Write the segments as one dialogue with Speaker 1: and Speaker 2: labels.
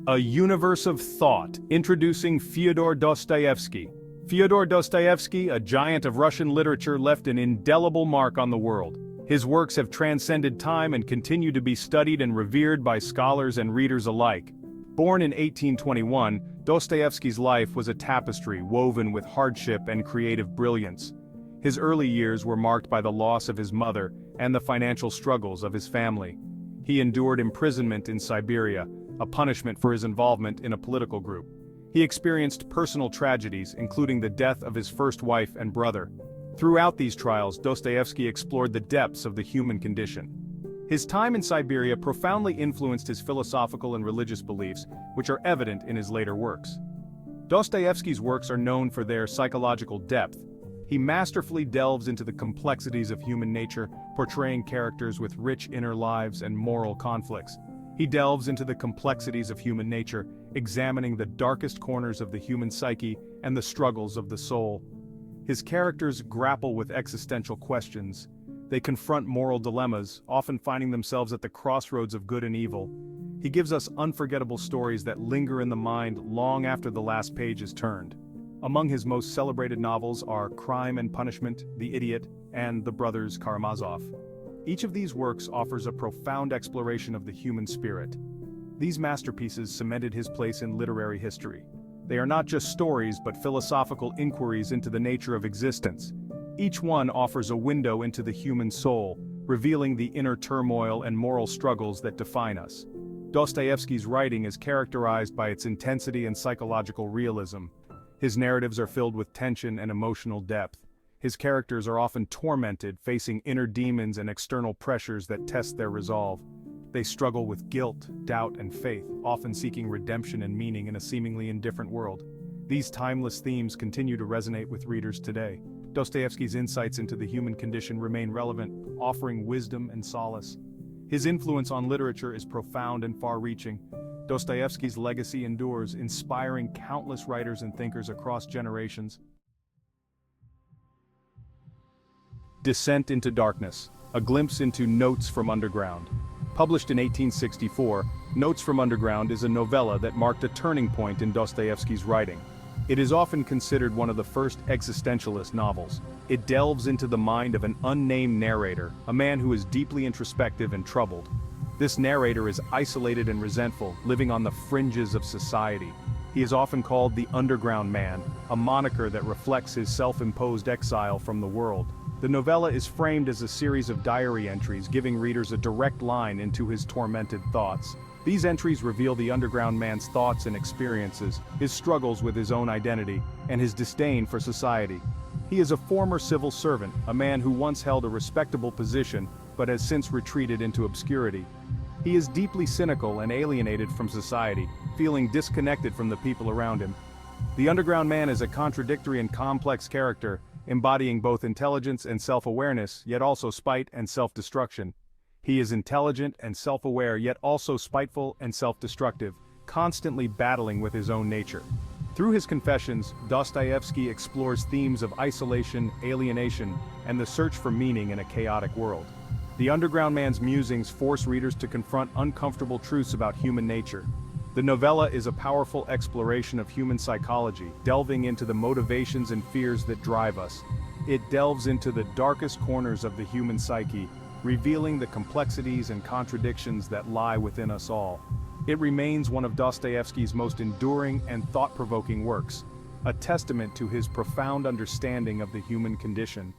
Speaker 1: A universe of thought, introducing Fyodor Dostoevsky. Fyodor Dostoevsky, a giant of Russian literature, left an indelible mark on the world. His works have transcended time and continue to be studied and revered by scholars and readers alike. Born in 1821, Dostoevsky's life was a tapestry woven with hardship and creative brilliance. His early years were marked by the loss of his mother and the financial struggles of his family. He endured imprisonment in Siberia, a punishment for his involvement in a political group. He experienced personal tragedies, including the death of his first wife and brother. Throughout these trials, Dostoevsky explored the depths of the human condition. His time in Siberia profoundly influenced his philosophical and religious beliefs, which are evident in his later works. Dostoevsky's works are known for their psychological depth. He masterfully delves into the complexities of human nature, portraying characters with rich inner lives and moral conflicts. He delves into the complexities of human nature, examining the darkest corners of the human psyche and the struggles of the soul. His characters grapple with existential questions. They confront moral dilemmas, often finding themselves at the crossroads of good and evil. He gives us unforgettable stories that linger in the mind long after the last page is turned. Among his most celebrated novels are Crime and Punishment, The Idiot, and The Brothers Karamazov. Each of these works offers a profound exploration of the human spirit. These masterpieces cemented his place in literary history. They are not just stories but philosophical inquiries into the nature of existence. Each one offers a window into the human soul, revealing the inner turmoil and moral struggles that define us. Dostoevsky's writing is characterized by its intensity and psychological realism. His narratives are filled with tension and emotional depth. His characters are often tormented, facing inner demons and external pressures that test their resolve. They struggle with guilt, doubt, and faith, often seeking redemption and meaning in a seemingly indifferent world. These timeless themes continue to resonate with readers today. Dostoevsky's insights into the human condition remain relevant, offering wisdom and solace. His influence on literature is profound and far-reaching. Dostoevsky's legacy endures, inspiring countless writers and thinkers across generations. Descent into Darkness, a glimpse into Notes from Underground. Published in 1864, Notes from Underground is a novella that marked a turning point in Dostoevsky's writing. It is often considered one of the first existentialist novels. It delves into the mind of an unnamed narrator, a man who is deeply introspective and troubled. This narrator is isolated and resentful, living on the fringes of society. He is often called the Underground Man, a moniker that reflects his self-imposed exile from the world. The novella is framed as a series of diary entries, giving readers a direct line into his tormented thoughts. These entries reveal the Underground Man's thoughts and experiences, his struggles with his own identity, and his disdain for society. He is a former civil servant, a man who once held a respectable position, but has since retreated into obscurity. He is deeply cynical and alienated from society, feeling disconnected from the people around him. The Underground Man is a contradictory and complex character, embodying both intelligence and self-awareness, yet also spite and self-destruction. He is intelligent and self-aware, yet also spiteful and self-destructive, constantly battling with his own nature. Through his confessions, Dostoevsky explores themes of isolation, alienation, and the search for meaning in a chaotic world. The Underground Man's musings force readers to confront uncomfortable truths about human nature. The novella is a powerful exploration of human psychology, delving into the motivations and fears that drive us. It delves into the darkest corners of the human psyche, revealing the complexities and contradictions that lie within us all. It remains one of Dostoevsky's most enduring and thought-provoking works, a testament to his profound understanding of the human condition.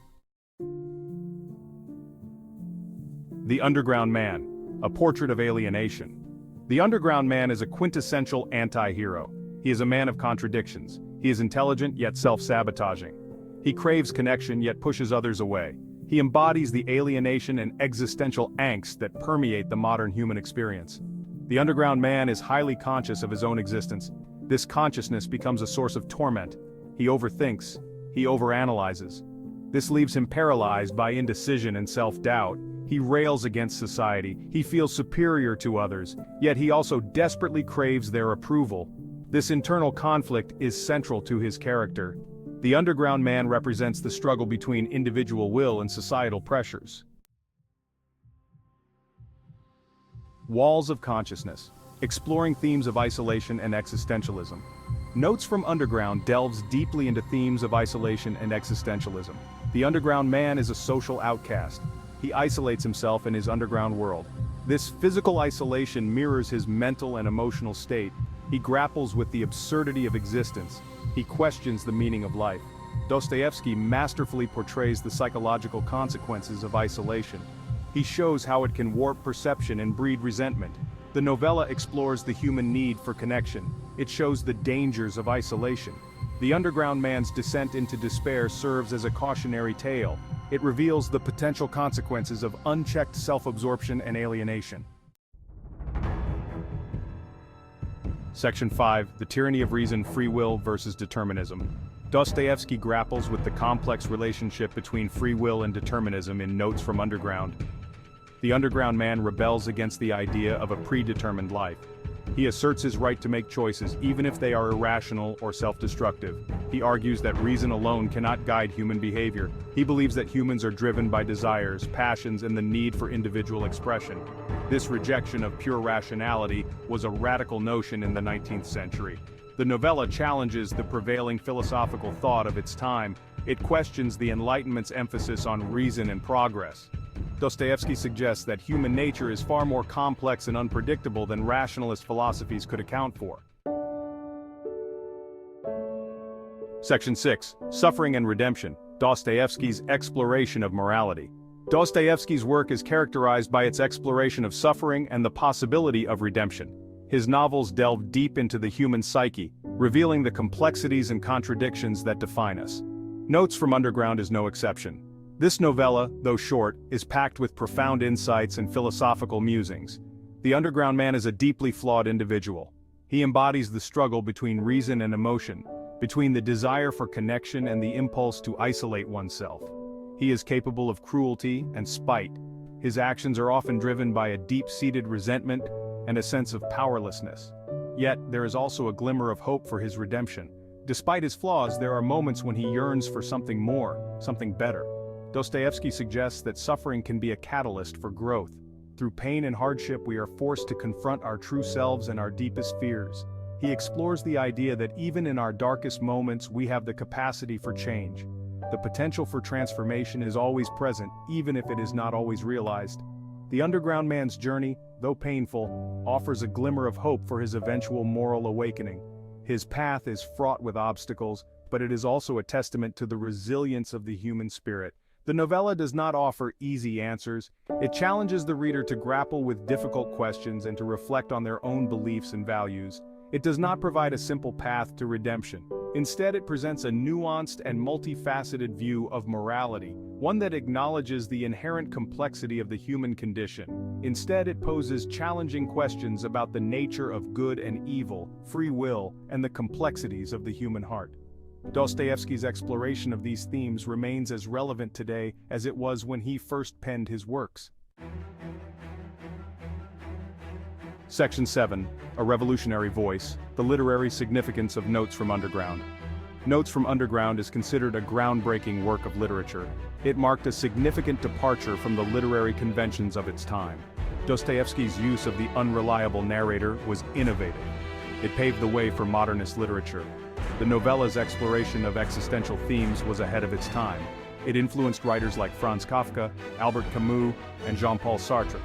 Speaker 1: The Underground Man, a Portrait of Alienation. The Underground Man is a quintessential anti-hero. He is a man of contradictions. He is intelligent yet self-sabotaging. He craves connection yet pushes others away. He embodies the alienation and existential angst that permeate the modern human experience. The Underground Man is highly conscious of his own existence. This consciousness becomes a source of torment. He overthinks. He overanalyzes. This leaves him paralyzed by indecision and self-doubt. He rails against society. He feels superior to others, yet he also desperately craves their approval. This internal conflict is central to his character. The Underground Man represents the struggle between individual will and societal pressures. Walls of Consciousness. exploring themes of isolation and existentialism. Notes from Underground delves deeply into themes of isolation and existentialism. The underground man is a social outcast. He isolates himself in his underground world. This physical isolation mirrors his mental and emotional state. He grapples with the absurdity of existence. He questions the meaning of life. Dostoevsky masterfully portrays the psychological consequences of isolation. He shows how it can warp perception and breed resentment. The novella explores the human need for connection. It shows the dangers of isolation. The underground man's descent into despair serves as a cautionary tale. It reveals the potential consequences of unchecked self-absorption and alienation. Section 5. The Tyranny of Reason, Free Will versus Determinism. Dostoevsky grapples with the complex relationship between free will and determinism in Notes from Underground. The underground man rebels against the idea of a predetermined life. He asserts his right to make choices even if they are irrational or self-destructive. He argues that reason alone cannot guide human behavior. He believes that humans are driven by desires, passions, and the need for individual expression. This rejection of pure rationality was a radical notion in the 19th century. The novella challenges the prevailing philosophical thought of its time. It questions the Enlightenment's emphasis on reason and progress. Dostoevsky suggests that human nature is far more complex and unpredictable than rationalist philosophies could account for. Section 6. Suffering and Redemption. Dostoevsky's exploration of morality. Dostoevsky's work is characterized by its exploration of suffering and the possibility of redemption. His novels delve deep into the human psyche, revealing the complexities and contradictions that define us. Notes from Underground is no exception. This novella, though short, is packed with profound insights and philosophical musings. The underground man is a deeply flawed individual. He embodies the struggle between reason and emotion, between the desire for connection and the impulse to isolate oneself. He is capable of cruelty and spite. His actions are often driven by a deep-seated resentment and a sense of powerlessness. Yet, there is also a glimmer of hope for his redemption. Despite his flaws, there are moments when he yearns for something more, something better. Dostoevsky suggests that suffering can be a catalyst for growth. Through pain and hardship, we are forced to confront our true selves and our deepest fears. He explores the idea that even in our darkest moments, we have the capacity for change. The potential for transformation is always present, even if it is not always realized. The underground man's journey, though painful, offers a glimmer of hope for his eventual moral awakening. His path is fraught with obstacles, but it is also a testament to the resilience of the human spirit. The novella does not offer easy answers. It challenges the reader to grapple with difficult questions and to reflect on their own beliefs and values. It does not provide a simple path to redemption. Instead, it presents a nuanced and multifaceted view of morality, one that acknowledges the inherent complexity of the human condition. Instead, it poses challenging questions about the nature of good and evil, free will, and the complexities of the human heart. Dostoevsky's exploration of these themes remains as relevant today as it was when he first penned his works. Section 7. A Revolutionary Voice, the Literary Significance of Notes from Underground. Notes from Underground is considered a groundbreaking work of literature. It marked a significant departure from the literary conventions of its time. Dostoevsky's use of the unreliable narrator was innovative. It paved the way for modernist literature. The novella's exploration of existential themes was ahead of its time. It influenced writers like Franz Kafka, Albert Camus, and Jean-Paul Sartre.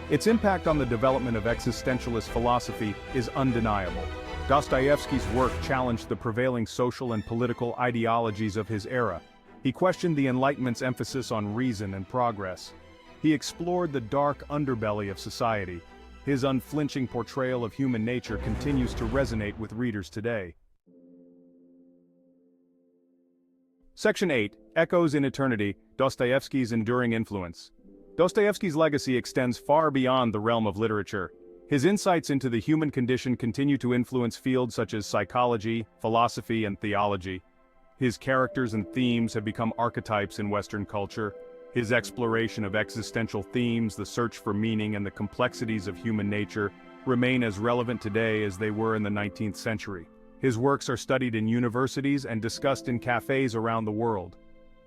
Speaker 1: Its impact on the development of existentialist philosophy is undeniable. Dostoevsky's work challenged the prevailing social and political ideologies of his era. He questioned the Enlightenment's emphasis on reason and progress. He explored the dark underbelly of society. His unflinching portrayal of human nature continues to resonate with readers today. Section 8. Echoes in Eternity, Dostoevsky's Enduring Influence. Dostoevsky's legacy extends far beyond the realm of literature. His insights into the human condition continue to influence fields such as psychology, philosophy, and theology. His characters and themes have become archetypes in Western culture. His exploration of existential themes, the search for meaning, and the complexities of human nature remain as relevant today as they were in the 19th century. His works are studied in universities and discussed in cafes around the world.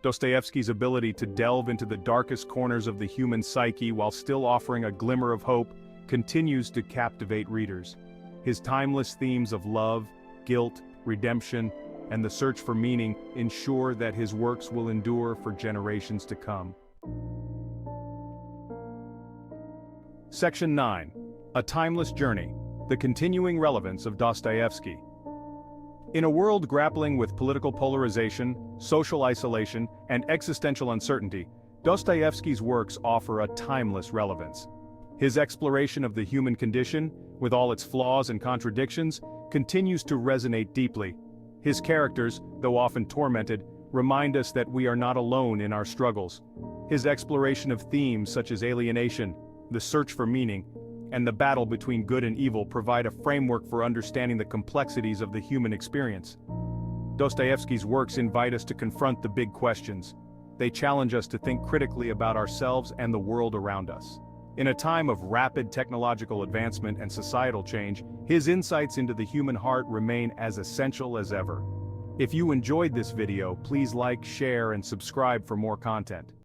Speaker 1: Dostoevsky's ability to delve into the darkest corners of the human psyche while still offering a glimmer of hope continues to captivate readers. His timeless themes of love, guilt, redemption, and the search for meaning ensure that his works will endure for generations to come. Section 9. A Timeless Journey: The Continuing Relevance of Dostoevsky. In a world grappling with political polarization, social isolation, and existential uncertainty, Dostoevsky's works offer a timeless relevance. His exploration of the human condition, with all its flaws and contradictions, continues to resonate deeply. His characters, though often tormented, remind us that we are not alone in our struggles. His exploration of themes such as alienation, the search for meaning, and the battle between good and evil provide a framework for understanding the complexities of the human experience. Dostoevsky's works invite us to confront the big questions. They challenge us to think critically about ourselves and the world around us. In a time of rapid technological advancement and societal change, his insights into the human heart remain as essential as ever. If you enjoyed this video, please like, share, and subscribe for more content.